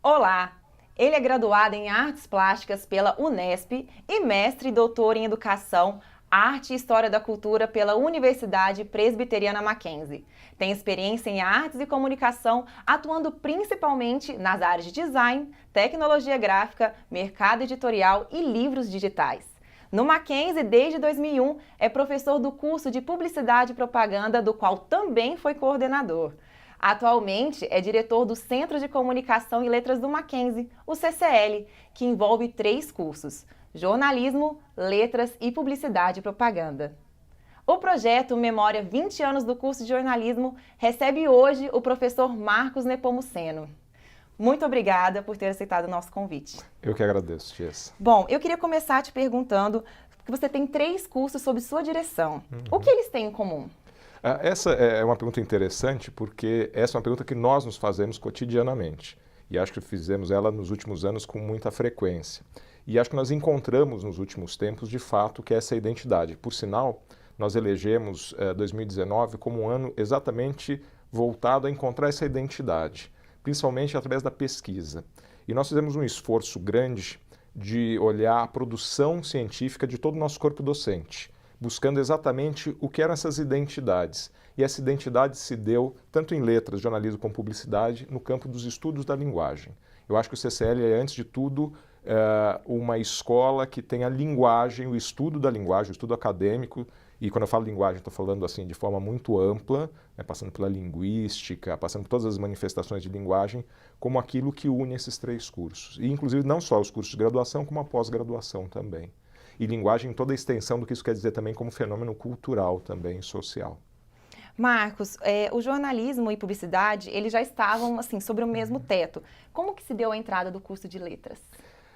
Olá! Ele é graduado em Artes Plásticas pela Unesp e mestre e doutor em Educação, Arte e História da Cultura pela Universidade Presbiteriana Mackenzie. Tem experiência em artes e comunicação, atuando principalmente nas áreas de design, tecnologia gráfica, mercado editorial e livros digitais. No Mackenzie, desde 2001, é professor do curso de Publicidade e Propaganda, do qual também foi coordenador. Atualmente é diretor do Centro de Comunicação e Letras do Mackenzie, o CCL, que envolve 3 cursos: jornalismo, letras e publicidade e propaganda. O projeto Memória 20 anos do curso de jornalismo recebe hoje o professor Marcos Nepomuceno. Muito obrigada por ter aceitado o nosso convite. Eu que agradeço, Jess. Bom, eu queria começar te perguntando, porque você tem 3 cursos sob sua direção. O que eles têm em comum? Essa é uma pergunta interessante porque essa é uma pergunta que nós nos fazemos cotidianamente e acho que fizemos ela nos últimos anos com muita frequência. E acho que nós encontramos nos últimos tempos, de fato, que é essa identidade. Por sinal, nós elegemos 2019 como um ano exatamente voltado a encontrar essa identidade, principalmente através da pesquisa. E nós fizemos um esforço grande de olhar a produção científica de todo o nosso corpo docente, buscando exatamente o que eram essas identidades. E essa identidade se deu, tanto em letras, jornalismo como publicidade, no campo dos estudos da linguagem. Eu acho que o CCL é, antes de tudo, uma escola que tem a linguagem, o estudo da linguagem, o estudo acadêmico, e quando eu falo linguagem, estou falando assim de forma muito ampla, né, passando pela linguística, passando por todas as manifestações de linguagem, como aquilo que une esses 3 cursos. E, inclusive, não só os cursos de graduação, como a pós-graduação também. E linguagem em toda a extensão do que isso quer dizer também como fenômeno cultural também, social. Marcos, o jornalismo e publicidade, eles já estavam assim sobre o mesmo teto. Como que se deu a entrada do curso de letras?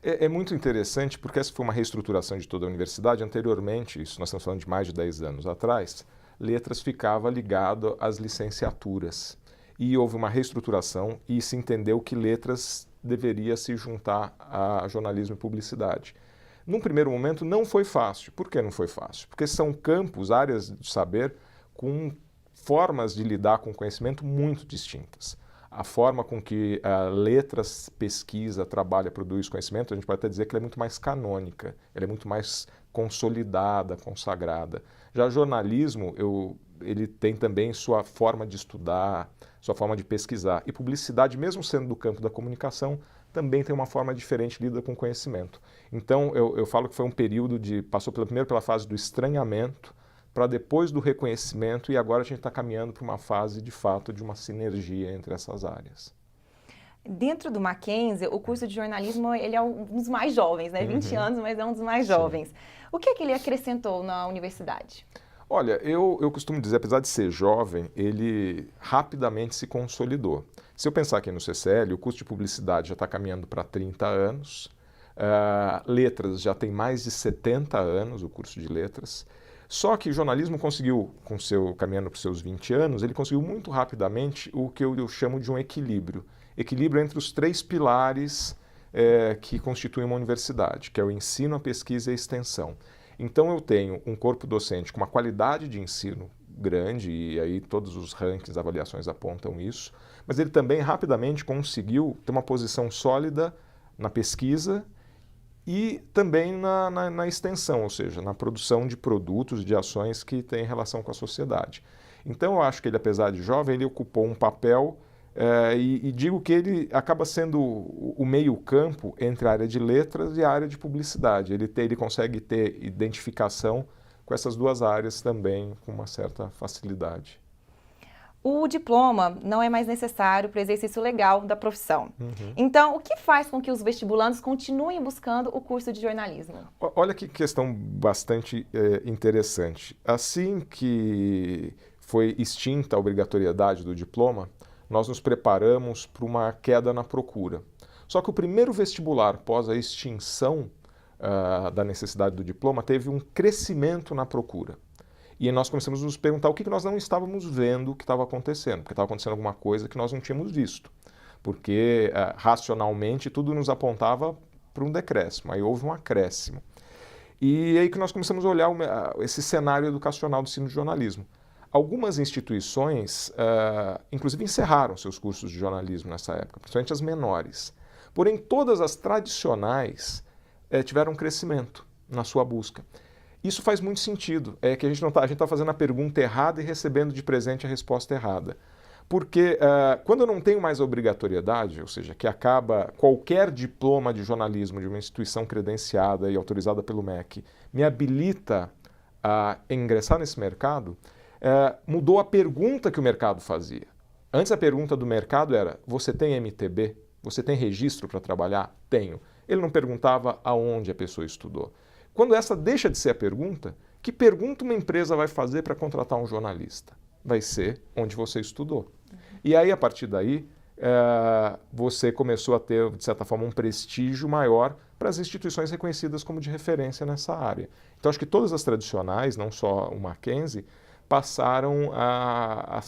É muito interessante porque essa foi uma reestruturação de toda a universidade. Anteriormente, isso nós estamos falando de mais de 10 anos atrás, letras ficava ligado às licenciaturas. E houve uma reestruturação e se entendeu que letras deveria se juntar a jornalismo e publicidade. Num primeiro momento não foi fácil. Por que não foi fácil? Porque são campos, áreas de saber com formas de lidar com o conhecimento muito distintas. A forma com que letras, pesquisa, trabalha, produz conhecimento, a gente pode até dizer que ela é muito mais canônica, ela é muito mais consolidada, consagrada. Já jornalismo, ele tem também sua forma de estudar, sua forma de pesquisar. E publicidade, mesmo sendo do campo da comunicação, também tem uma forma diferente de lidar com o conhecimento. Então, eu falo que foi um período passou primeiro pela fase do estranhamento, para depois do reconhecimento, e agora a gente está caminhando para uma fase, de fato, de uma sinergia entre essas áreas. Dentro do Mackenzie, o curso de jornalismo ele é um dos mais jovens, né? 20 anos, mas é um dos mais jovens. O que é que ele acrescentou na universidade? Olha, eu costumo dizer, apesar de ser jovem, ele rapidamente se consolidou. Se eu pensar aqui no CCL, o curso de publicidade já está caminhando para 30 anos, letras já tem mais de 70 anos, o curso de letras. Só que o jornalismo conseguiu, caminhando para os seus 20 anos, ele conseguiu muito rapidamente o que eu chamo de um equilíbrio. Equilíbrio entre os 3 pilares que constituem uma universidade, que é o ensino, a pesquisa e a extensão. Então eu tenho um corpo docente com uma qualidade de ensino grande, e aí todos os rankings, avaliações apontam isso, mas ele também rapidamente conseguiu ter uma posição sólida na pesquisa e também na extensão, ou seja, na produção de produtos, de ações que têm relação com a sociedade. Então eu acho que ele, apesar de jovem, ele ocupou um papel e digo que ele acaba sendo o meio-campo entre a área de letras e a área de publicidade. Ele consegue ter identificação com essas 2 áreas também com uma certa facilidade. O diploma não é mais necessário para o exercício legal da profissão. Então, o que faz com que os vestibulandos continuem buscando o curso de jornalismo? Olha que questão bastante interessante. Assim que foi extinta a obrigatoriedade do diploma, nós nos preparamos para uma queda na procura. Só que o primeiro vestibular, após a extinção da necessidade do diploma, teve um crescimento na procura. E nós começamos a nos perguntar o que nós não estávamos vendo que estava acontecendo, porque estava acontecendo alguma coisa que nós não tínhamos visto. Porque, racionalmente, tudo nos apontava para um decréscimo, aí houve um acréscimo. E aí que nós começamos a olhar esse cenário educacional do ensino de jornalismo. Algumas instituições, inclusive, encerraram seus cursos de jornalismo nessa época, principalmente as menores. Porém, todas as tradicionais tiveram um crescimento na sua busca. Isso faz muito sentido, é que a gente está fazendo a pergunta errada e recebendo de presente a resposta errada. Porque quando eu não tenho mais a obrigatoriedade, ou seja, que acaba qualquer diploma de jornalismo de uma instituição credenciada e autorizada pelo MEC, me habilita a ingressar nesse mercado, mudou a pergunta que o mercado fazia. Antes a pergunta do mercado era, você tem MTB? Você tem registro para trabalhar? Tenho. Ele não perguntava aonde a pessoa estudou. Quando essa deixa de ser a pergunta, que pergunta uma empresa vai fazer para contratar um jornalista? Vai ser onde você estudou. E aí, a partir daí, você começou a ter, de certa forma, um prestígio maior para as instituições reconhecidas como de referência nessa área. Então, acho que todas as tradicionais, não só o Mackenzie, passaram a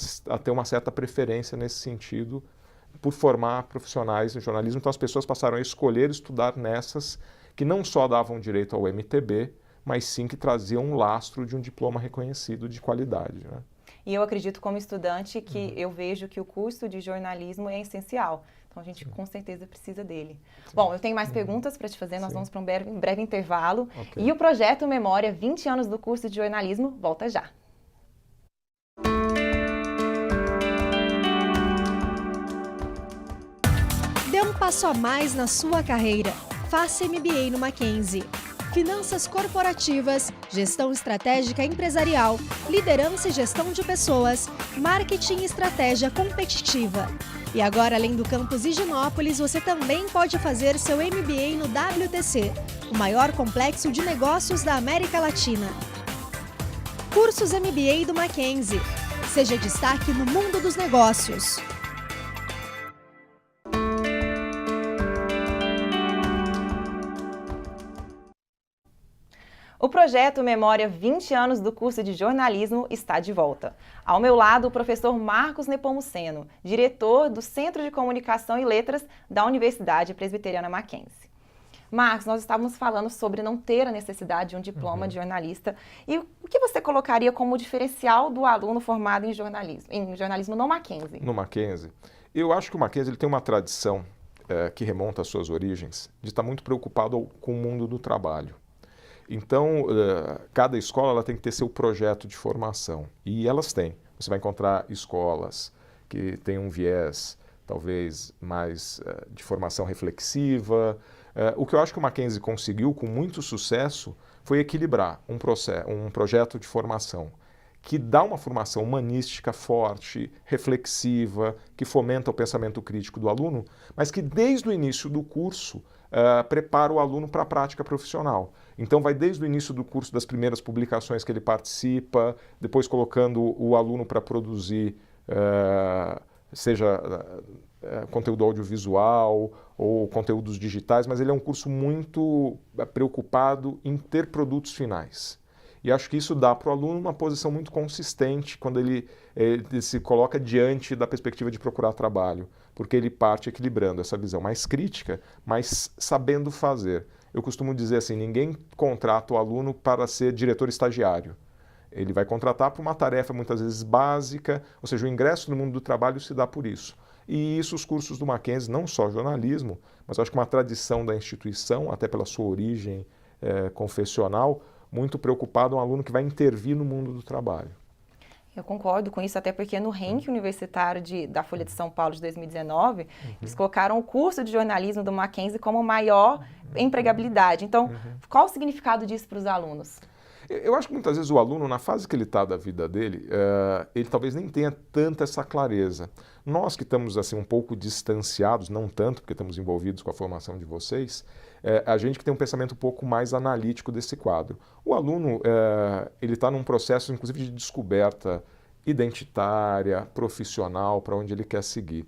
ter uma certa preferência nesse sentido por formar profissionais em jornalismo. Então, as pessoas passaram a escolher estudar nessas que não só davam direito ao MTB, mas sim que traziam um lastro de um diploma reconhecido de qualidade, né? E eu acredito, como estudante, que eu vejo que o curso de jornalismo é essencial. Então, a gente com certeza precisa dele. Bom, eu tenho mais perguntas para te fazer, nós vamos para um breve intervalo. Okay. E o projeto Memória 20 anos do curso de jornalismo volta já. Dê um passo a mais na sua carreira. Faça MBA no Mackenzie. Finanças corporativas, gestão estratégica empresarial, liderança e gestão de pessoas, marketing e estratégia competitiva. E agora, além do campus Higienópolis, você também pode fazer seu MBA no WTC, o maior complexo de negócios da América Latina. Cursos MBA do Mackenzie. Seja destaque no mundo dos negócios. O projeto Memória 20 anos do curso de jornalismo está de volta. Ao meu lado, o professor Marcos Nepomuceno, diretor do Centro de Comunicação e Letras da Universidade Presbiteriana Mackenzie. Marcos, nós estávamos falando sobre não ter a necessidade de um diploma de jornalista. E o que você colocaria como diferencial do aluno formado em jornalismo no Mackenzie? No Mackenzie? Eu acho que o Mackenzie ele tem uma tradição que remonta às suas origens de estar muito preocupado com o mundo do trabalho. Então, cada escola ela tem que ter seu projeto de formação, e elas têm. Você vai encontrar escolas que têm um viés, talvez, mais de formação reflexiva. O que eu acho que o Mackenzie conseguiu com muito sucesso foi equilibrar um projeto de formação que dá uma formação humanística forte, reflexiva, que fomenta o pensamento crítico do aluno, mas que desde o início do curso prepara o aluno para a prática profissional. Então vai desde o início do curso, das primeiras publicações que ele participa, depois colocando o aluno para produzir, seja conteúdo audiovisual ou conteúdos digitais, mas ele é um curso muito preocupado em ter produtos finais. E acho que isso dá para o aluno uma posição muito consistente quando ele se coloca diante da perspectiva de procurar trabalho, porque ele parte equilibrando essa visão mais crítica, mas sabendo fazer. Eu costumo dizer assim, ninguém contrata o aluno para ser diretor estagiário. Ele vai contratar para uma tarefa muitas vezes básica, ou seja, o ingresso no mundo do trabalho se dá por isso. E isso os cursos do Mackenzie, não só jornalismo, mas acho que uma tradição da instituição, até pela sua origem confessional, muito preocupado um aluno que vai intervir no mundo do trabalho. Eu concordo com isso, até porque no ranking universitário da Folha de São Paulo de 2019, eles colocaram o curso de jornalismo do Mackenzie como maior empregabilidade. Então, qual o significado disso para os alunos? Eu acho que muitas vezes o aluno, na fase que ele está da vida dele, ele talvez nem tenha tanta essa clareza. Nós que estamos assim, um pouco distanciados, não tanto, porque estamos envolvidos com a formação de vocês, a gente que tem um pensamento um pouco mais analítico desse quadro. O aluno, ele está num processo, inclusive, de descoberta identitária, profissional, para onde ele quer seguir.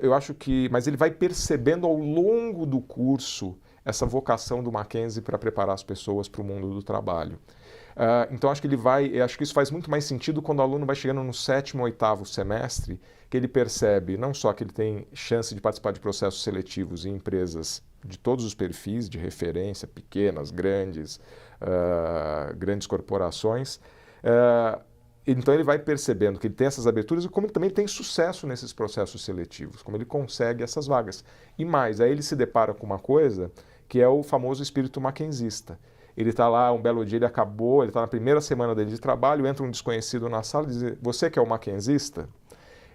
Eu acho que, mas ele vai percebendo ao longo do curso essa vocação do Mackenzie para preparar as pessoas para o mundo do trabalho. Então acho que isso faz muito mais sentido quando o aluno vai chegando no 7º, 8º semestre, que ele percebe não só que ele tem chance de participar de processos seletivos em empresas de todos os perfis de referência, pequenas, grandes, grandes corporações, Então ele vai percebendo que ele tem essas aberturas e como ele também tem sucesso nesses processos seletivos, como ele consegue essas vagas. E mais, aí ele se depara com uma coisa que é o famoso espírito mackenzista. Ele está lá, um belo dia, ele está na primeira semana dele de trabalho, entra um desconhecido na sala e diz, você que é o mackenzista?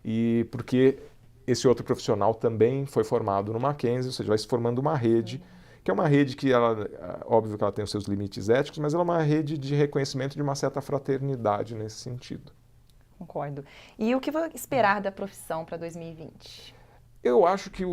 E porque esse outro profissional também foi formado no Mackenzie, ou seja, vai se formando uma rede, que é uma rede que, óbvio que ela tem os seus limites éticos, mas ela é uma rede de reconhecimento de uma certa fraternidade nesse sentido. Concordo. E o que vou esperar da profissão para 2020? Eu acho que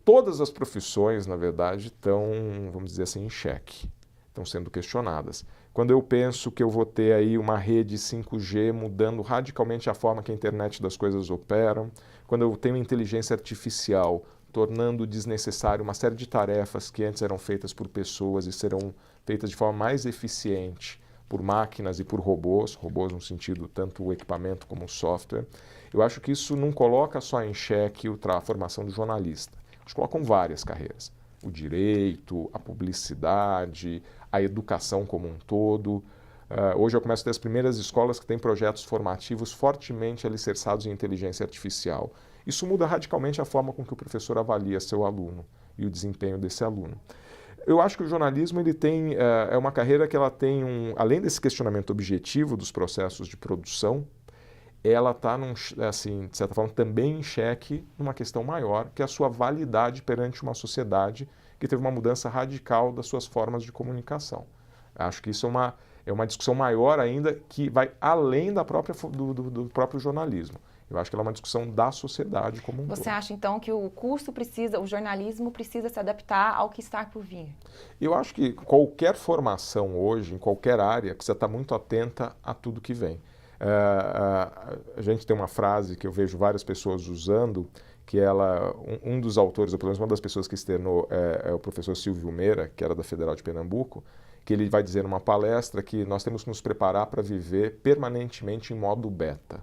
todas as profissões, na verdade, estão, vamos dizer assim, em xeque, estão sendo questionadas. Quando eu penso que eu vou ter aí uma rede 5G mudando radicalmente a forma que a internet das coisas operam, quando eu tenho inteligência artificial tornando desnecessário uma série de tarefas que antes eram feitas por pessoas e serão feitas de forma mais eficiente por máquinas e por robôs no sentido tanto o equipamento como o software, eu acho que isso não coloca só em xeque a formação do jornalista. Eles colocam várias carreiras. O direito, a publicidade, a educação como um todo. Hoje eu começo a ter as primeiras escolas que têm projetos formativos fortemente alicerçados em inteligência artificial. Isso muda radicalmente a forma com que o professor avalia seu aluno e o desempenho desse aluno. Eu acho que o jornalismo ele tem, é uma carreira que ela tem, além desse questionamento objetivo dos processos de produção, ela está, assim, de certa forma, também em xeque numa questão maior, que é a sua validade perante uma sociedade que teve uma mudança radical das suas formas de comunicação. Acho que isso é uma discussão maior ainda, que vai além do próprio jornalismo. Eu acho que ela é uma discussão da sociedade como um todo. Você acha, então, que o jornalismo precisa se adaptar ao que está por vir? Eu acho que qualquer formação hoje, em qualquer área, precisa estar muito atenta a tudo que vem. A gente tem uma frase que eu vejo várias pessoas usando, que um dos autores, ou pelo menos uma das pessoas que externou, é o professor Silvio Meira, que era da Federal de Pernambuco, que ele vai dizer numa palestra que nós temos que nos preparar para viver permanentemente em modo beta.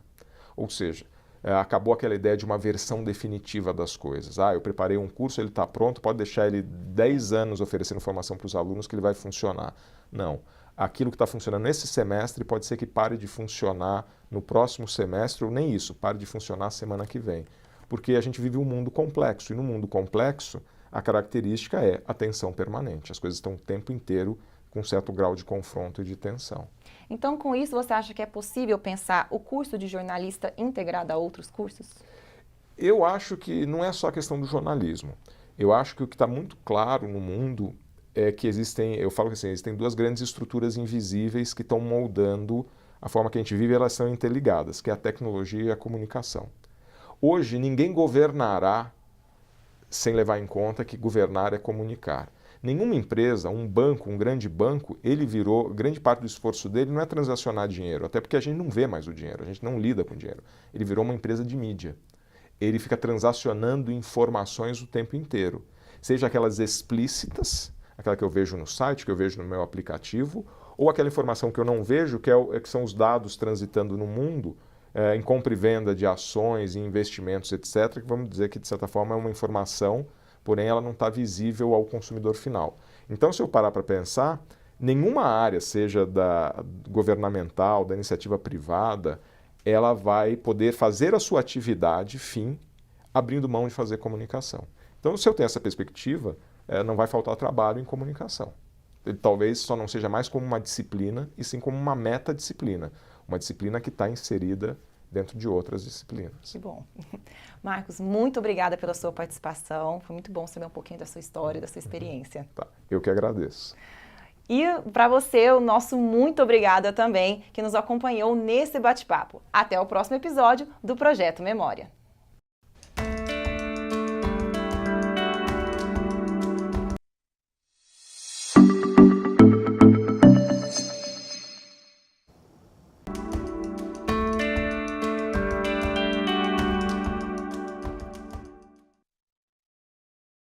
Ou seja, acabou aquela ideia de uma versão definitiva das coisas. Eu preparei um curso, ele está pronto, pode deixar ele 10 anos oferecendo informação para os alunos que ele vai funcionar. Não. Aquilo que está funcionando nesse semestre pode ser que pare de funcionar no próximo semestre, ou nem isso, pare de funcionar semana que vem. Porque a gente vive um mundo complexo, e no mundo complexo a característica é a tensão permanente. As coisas estão o tempo inteiro com um certo grau de confronto e de tensão. Então, com isso, você acha que é possível pensar o curso de jornalista integrado a outros cursos? Eu acho que não é só a questão do jornalismo. Eu acho que o que está muito claro no mundo é que eu falo que assim, existem duas grandes estruturas invisíveis que estão moldando a forma que a gente vive, e elas são interligadas, que é a tecnologia e a comunicação. Hoje, ninguém governará sem levar em conta que governar é comunicar. Nenhuma empresa, um banco, um grande banco, grande parte do esforço dele não é transacionar dinheiro, até porque a gente não vê mais o dinheiro, a gente não lida com dinheiro. Ele virou uma empresa de mídia. Ele fica transacionando informações o tempo inteiro, seja aquelas explícitas, aquela que eu vejo no site, que eu vejo no meu aplicativo, ou aquela informação que eu não vejo, que são os dados transitando no mundo, em compra e venda de ações, em investimentos, etc., que vamos dizer que, de certa forma, é uma informação, porém ela não está visível ao consumidor final. Então, se eu parar para pensar, nenhuma área, seja da governamental, da iniciativa privada, ela vai poder fazer a sua atividade, abrindo mão de fazer comunicação. Então, se eu tenho essa perspectiva, não vai faltar trabalho em comunicação. Ele talvez só não seja mais como uma disciplina, e sim como uma metadisciplina. Uma disciplina que está inserida dentro de outras disciplinas. Que bom. Marcos, muito obrigada pela sua participação. Foi muito bom saber um pouquinho da sua história, da sua experiência. Tá. Eu que agradeço. E para você, o nosso muito obrigada também, que nos acompanhou nesse bate-papo. Até o próximo episódio do Projeto Memória.